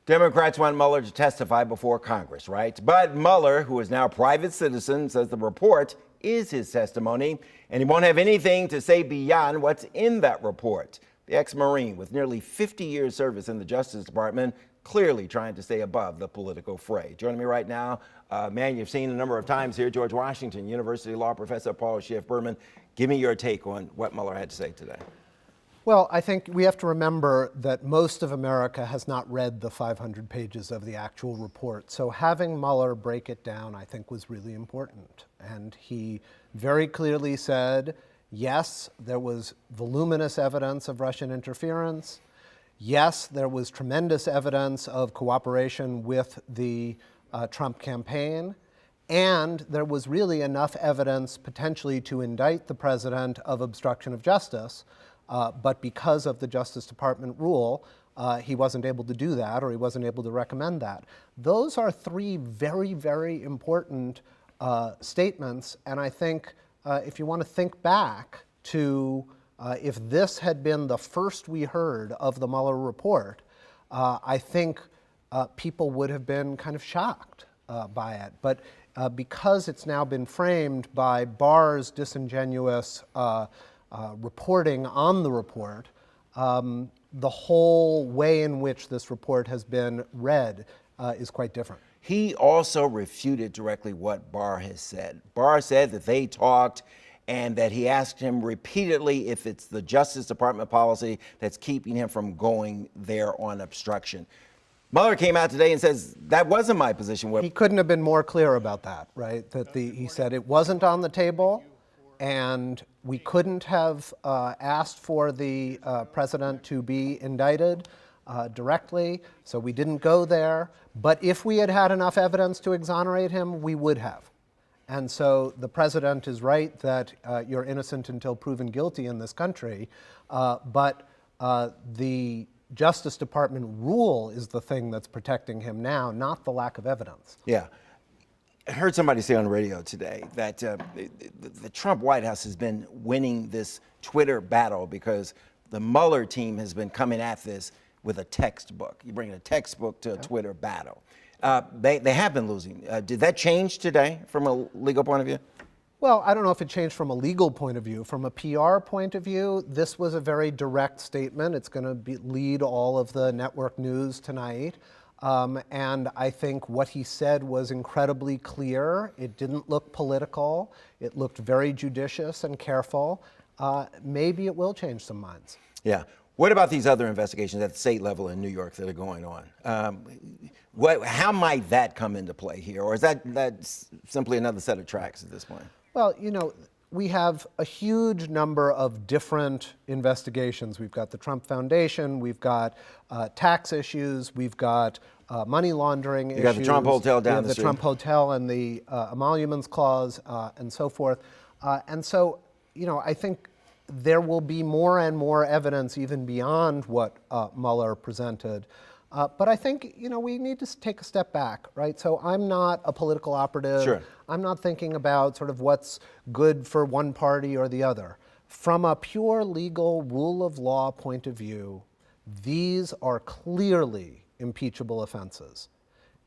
Democrats want Mueller to testify before Congress, right? But Mueller, who is now a private citizen, says the report is his testimony, and he won't have anything to say beyond what's in that report. The ex-Marine with nearly 50 years service in the Justice Department, clearly trying to stay above the political fray. Joining me right now, man you've seen a number of times here, George Washington University law professor Paul Schiff-Berman. Give me your take on what Mueller had to say today. Well, I think we have to remember that most of America has not read the 500 pages of the actual report. So having Mueller break it down, I think, was really important. And he very clearly said, yes, there was voluminous evidence of Russian interference. Yes, there was tremendous evidence of cooperation with the Trump campaign. And there was really enough evidence potentially to indict the president of obstruction of justice. But because of the Justice Department rule, he wasn't able to do that, or he wasn't able to recommend that. Those are three very, very important statements. And I think if you want to think back to if this had been the first we heard of the Mueller report, I think people would have been kind of shocked by it. But because it's now been framed by Barr's disingenuous reporting on the report, the whole way in which this report has been read is quite different. He also refuted directly what Barr has said. Barr said that they talked and that he asked him repeatedly if it's the Justice Department policy that's keeping him from going there on obstruction. Mueller came out today and says, that wasn't my position. He couldn't have been more clear about that, right? That he said it wasn't on the table, and we couldn't have asked for the president to be indicted directly, so we didn't go there. But if we had had enough evidence to exonerate him, we would have. And so the president is right that you're innocent until proven guilty in this country, but the Justice Department rule is the thing that's protecting him now, not the lack of evidence. Yeah. I heard somebody say on the radio today that the Trump White House has been winning this Twitter battle because the Mueller team has been coming at this with a textbook. You bring a textbook to a Twitter battle. They have been losing. Did that change today from a legal point of view? Well, I don't know if it changed from a legal point of view. From a PR point of view, this was a very direct statement. It's going to lead all of the network news tonight. And I think what he said was incredibly clear. It didn't look political. It looked very judicious and careful. Maybe it will change some minds. Yeah. What about these other investigations at the state level in New York that are going on? How might that come into play here? Or is that simply another set of tracks at this point? Well, you know, we have a huge number of different investigations. We've got the Trump Foundation, we've got tax issues, we've got money laundering issues. You got the Trump Hotel down the street. The Trump Hotel and the emoluments clause and so forth. And so, you know, I think there will be more and more evidence even beyond what Mueller presented. But I think, you know, we need to take a step back, right? So I'm not a political operative. Sure. I'm not thinking about sort of what's good for one party or the other. From a pure legal rule of law point of view, these are clearly impeachable offenses.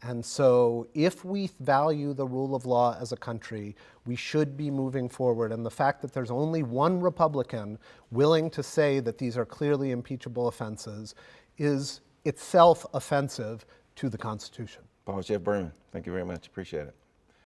And so if we value the rule of law as a country, we should be moving forward. And the fact that there's only one Republican willing to say that these are clearly impeachable offenses is itself offensive to the Constitution. Paul Schiff-Berman, thank you very much. Appreciate it.